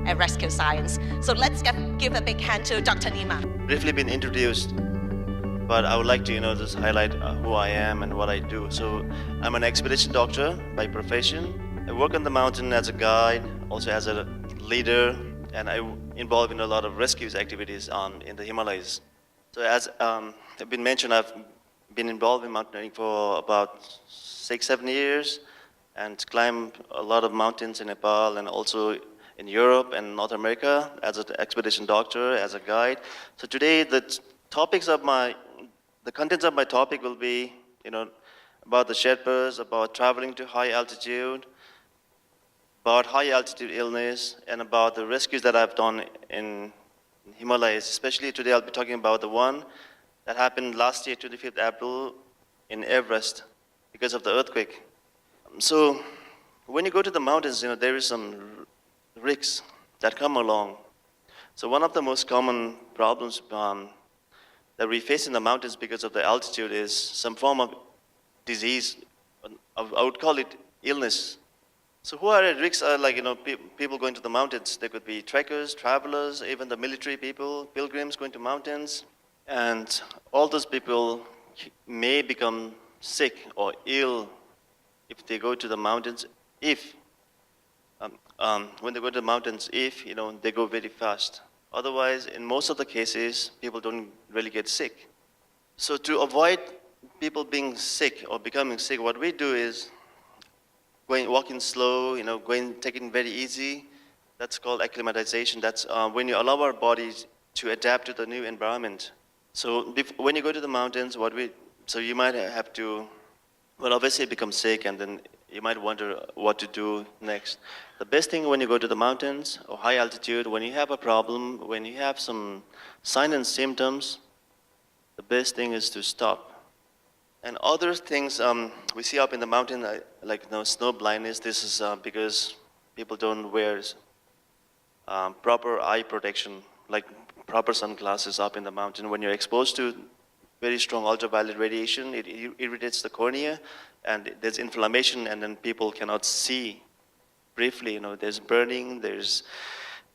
And rescue science. So let's give a big hand to Dr. Nima. Briefly been introduced, but I would like to, just highlight who I am and what I do. So I'm an expedition doctor by profession. I work on the mountain as a guide, also as a leader, and I'm involved in a lot of rescue activities in the Himalayas. So as have been mentioned, I've been involved in mountaineering for about 6-7 years and climbed a lot of mountains in Nepal and also in Europe and North America as an expedition doctor, as a guide. So today the contents of my topic will be, about the Sherpas, about traveling to high altitude, about high altitude illness, and about the rescues that I've done in Himalayas. Especially today I'll be talking about the one that happened last year, 25th April, in Everest because of the earthquake. So when you go to the mountains, there is some risks that come along. So one of the most common problems that we face in the mountains because of the altitude is some form of disease. I would call it illness. So who are at risk are people going to the mountains. They could be trekkers, travelers, even the military people, pilgrims going to mountains. And all those people may become sick or ill if they go to the mountains, when they go to the mountains, they go very fast. Otherwise, in most of the cases, people don't really get sick. So to avoid people being sick or becoming sick, what we do is walking slow, taking it very easy. That's called acclimatization. That's when you allow our bodies to adapt to the new environment. So when you go to the mountains, so you might have to, obviously become sick, and then you might wonder what to do next. The best thing when you go to the mountains or high altitude, when you have a problem, when you have some signs and symptoms, the best thing is to stop. And other things we see up in the mountain, like snow blindness. This is because people don't wear proper eye protection, like proper sunglasses up in the mountain. When you're exposed to very strong ultraviolet radiation, it irritates the cornea, and there's inflammation, and then people cannot see briefly. There's burning, there's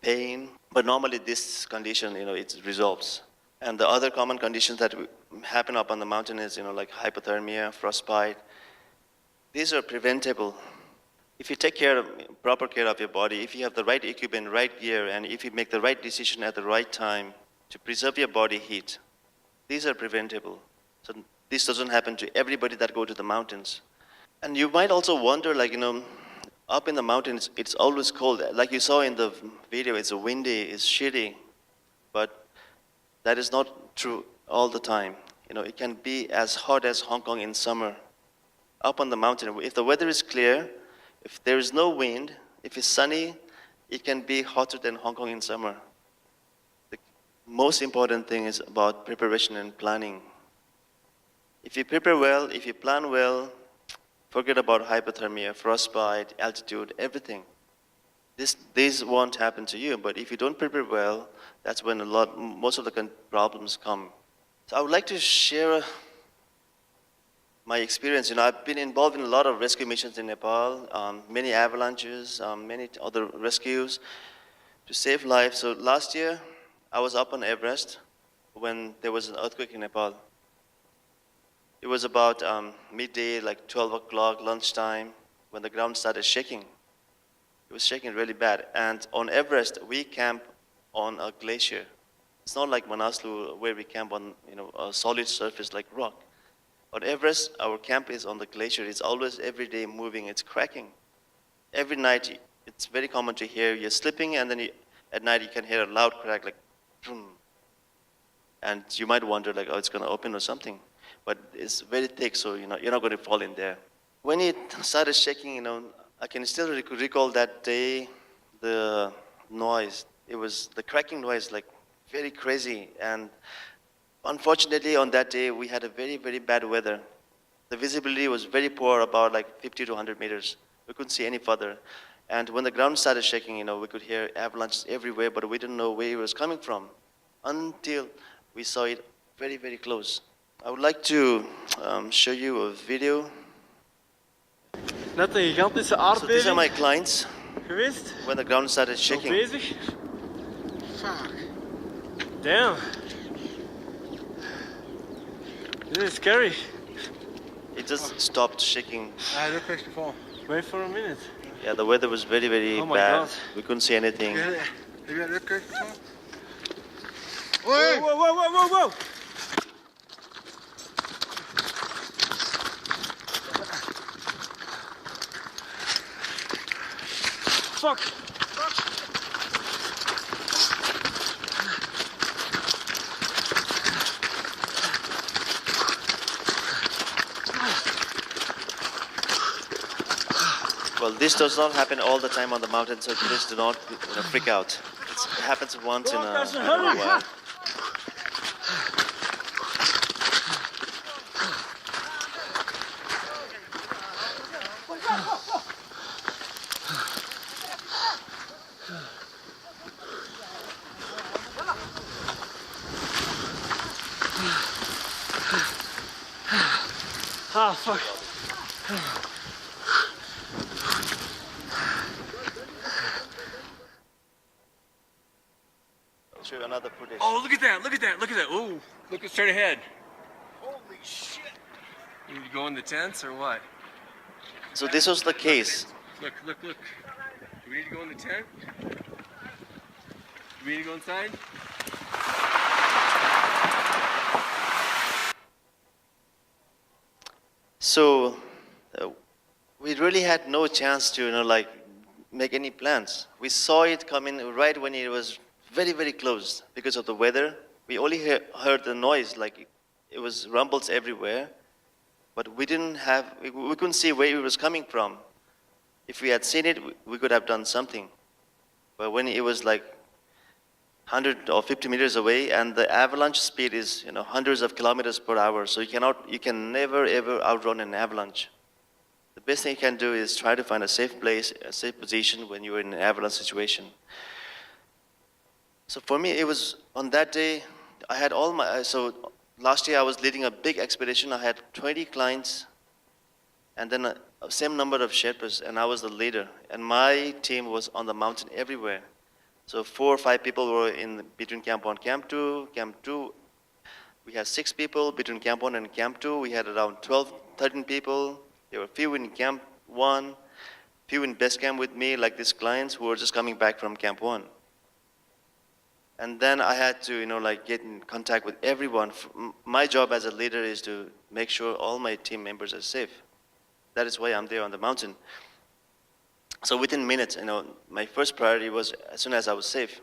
pain, but normally this condition, it resolves. And the other common conditions that happen up on the mountain is, like hypothermia, frostbite. These are preventable. If you take proper care of your body, if you have the right equipment, right gear, and if you make the right decision at the right time to preserve your body heat, these are preventable. So this doesn't happen to everybody that go to the mountains. And you might also wonder, up in the mountains, it's always cold. Like you saw in the video, it's windy, it's shitty. But that is not true all the time. It can be as hot as Hong Kong in summer. Up on the mountain, if the weather is clear, if there is no wind, if it's sunny, it can be hotter than Hong Kong in summer. The most important thing is about preparation and planning. If you prepare well, if you plan well, forget about hypothermia, frostbite, altitude, everything. These won't happen to you, but if you don't prepare well, that's when most of the problems come. So I would like to share my experience. I've been involved in a lot of rescue missions in Nepal, many avalanches, many other rescues to save lives. So last year, I was up on Everest when there was an earthquake in Nepal. It was about midday, like 12 o'clock, lunchtime, when the ground started shaking. It was shaking really bad. And on Everest, we camp on a glacier. It's not like Manaslu, where we camp on a solid surface like rock. On Everest, our camp is on the glacier. It's always every day moving, it's cracking. Every night, it's very common to hear you're sleeping, and then at night you can hear a loud crack, like, boom. And you might wonder, it's going to open or something. But it's very thick, so you're not going to fall in there. When it started shaking, I can still recall that day, the noise. It was the cracking noise, like very crazy. And unfortunately, on that day, we had a very, very bad weather. The visibility was very poor, about like 50 to 100 meters. We couldn't see any further. And when the ground started shaking, we could hear avalanches everywhere, but we didn't know where it was coming from until we saw it very, very close. I would like to show you a video. Net een gigantische So these aardbeving are my clients geweest. when the ground started Nog shaking. bezig. Fuck. Damn. This is scary. It just stopped shaking. Ah, look at the fall. Wait for a minute. Yeah, the weather was very, very Oh my bad. God. We couldn't see anything. Whoa, whoa, whoa, whoa, whoa, whoa! Fuck! Well, this does not happen all the time on the mountain, so please do not freak out. It happens once in a while. Ah, fuck. I'll show you another footage. Oh, look at that, look at that, look at that. Ooh, look straight ahead. Holy shit. You need to go in the tents or what? So this was the case. Look, look, look. Do we need to go in the tent? Do we need to go inside? So we really had no chance to, make any plans. We saw it coming right when it was very, very close because of the weather. We only heard the noise, like it was rumbles everywhere, but we couldn't see where it was coming from. If we had seen it, we could have done something. But when it was like 100 or 50 meters away, and the avalanche speed is, hundreds of kilometers per hour, so you can never ever outrun an avalanche. The best thing you can do is try to find a safe place, a safe position when you're in an avalanche situation. So for me, it was on that day, I had so last year I was leading a big expedition. I had 20 clients and then a same number of Sherpas, and I was the leader. And my team was on the mountain everywhere. So 4 or 5 people were between Camp 1 and Camp 2. Camp 2, we had 6 people. Between Camp 1 and Camp 2, we had around 12, 13 people. There were a few in Camp 1, few in base camp with me, like these clients who were just coming back from Camp 1. And then I had to, get in contact with everyone. My job as a leader is to make sure all my team members are safe. That is why I'm there on the mountain. So within minutes, my first priority was, as soon as I was safe,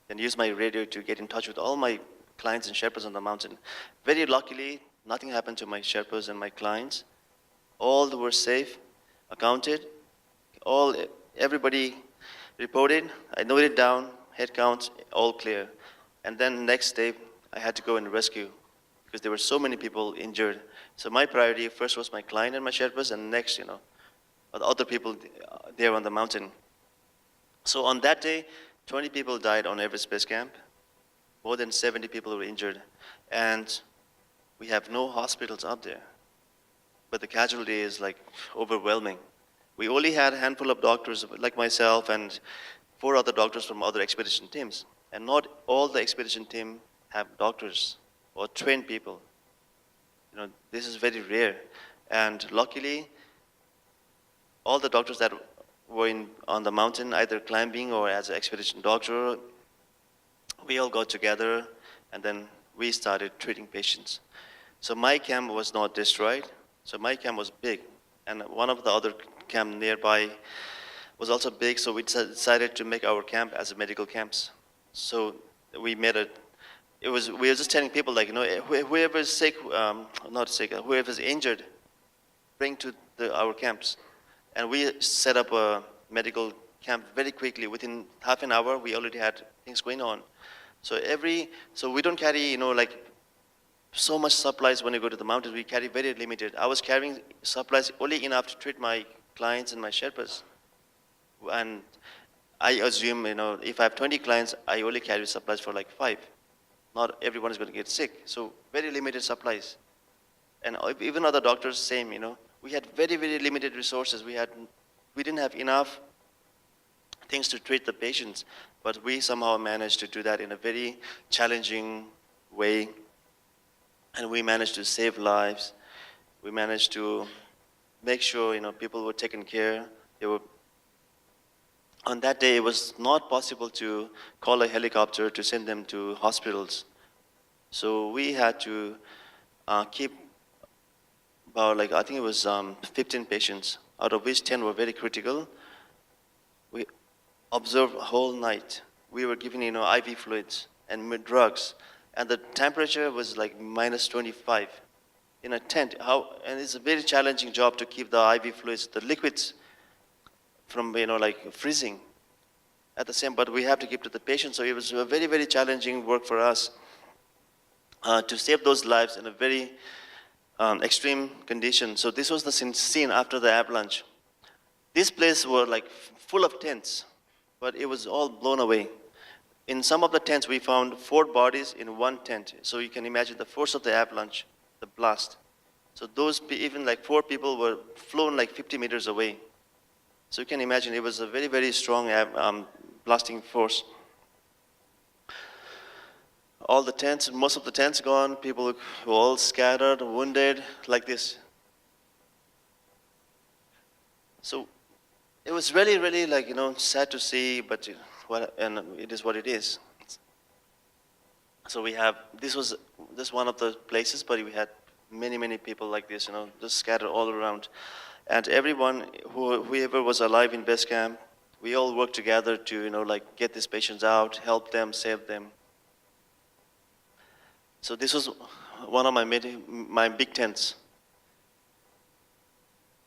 then use my radio to get in touch with all my clients and Sherpas on the mountain. Very luckily, nothing happened to my Sherpas and my clients. All were safe, accounted, everybody reported. I noted down, head counts, all clear. And then next day, I had to go and rescue because there were so many people injured. So my priority first was my client and my Sherpas, and next, the other people there on the mountain. So on that day, 20 people died on Everest Base Camp. More than 70 people were injured. And we have no hospitals up there. But the casualty is overwhelming. We only had a handful of doctors like myself and 4 other doctors from other expedition teams. And not all the expedition team have doctors or trained people. This is very rare. And luckily, all the doctors that were on the mountain, either climbing or as an expedition doctor, we all got together and then we started treating patients. So my camp was not destroyed. So my camp was big. And one of the other camp nearby was also big, so we decided to make our camp as a medical camps. So we we were just telling people, whoever is sick, whoever is injured, bring to our camps. And we set up a medical camp very quickly. Within half an hour, we already had things going on. So we don't carry, so much supplies when you go to the mountains. We carry very limited. I was carrying supplies only enough to treat my clients and my Sherpas. And I assume, if I have 20 clients, I only carry supplies for like 5. Not everyone is going to get sick. So very limited supplies. And even other doctors, same, We had very, very limited resources. We didn't have enough things to treat the patients. But we somehow managed to do that in a very challenging way. And we managed to save lives. We managed to make sure, people were taken care. On that day, it was not possible to call a helicopter to send them to hospitals. So we had to keep about, I think it was 15 patients, out of which 10 were very critical. We observed a whole night. We were giving, IV fluids and drugs. And the temperature was like minus 25 in a tent. And it's a very challenging job to keep the IV fluids, the liquids, from freezing at the same. But we have to give to the patient. So it was a very, very challenging work for us to save those lives in a very extreme condition. So this was the scene after the avalanche. This place were full of tents, but it was all blown away. In some of the tents, we found 4 bodies in one tent. So you can imagine the force of the avalanche, the blast. So those, even 4 people were flown 50 meters away. So you can imagine it was a very, very strong blasting force. All the tents, most of the tents gone, people were all scattered, wounded, like this. So it was really, really sad to see, but and it is what it is. So this was just one of the places, but we had many, many people like this, just scattered all around. And everyone, whoever was alive in base camp, we all worked together to, get these patients out, help them, save them. So this was one of my big tents.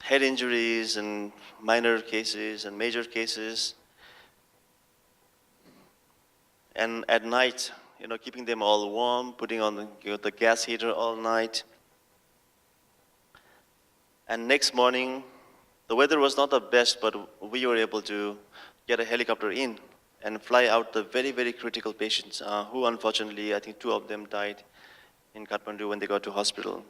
Head injuries and minor cases and major cases. And at night, keeping them all warm, putting on the gas heater all night. And next morning, the weather was not the best, but we were able to get a helicopter in and fly out the very, very critical patients who unfortunately, I think 2 of them died in Kathmandu when they got to hospital.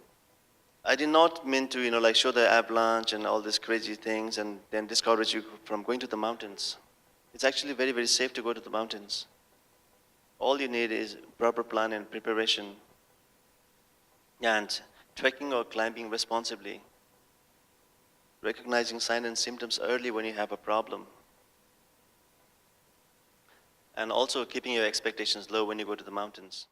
I did not mean to show the avalanche and all these crazy things and then discourage you from going to the mountains. It's actually very, very safe to go to the mountains. All you need is proper plan and preparation and trekking or climbing responsibly. Recognizing signs and symptoms early when you have a problem. And also keeping your expectations low when you go to the mountains.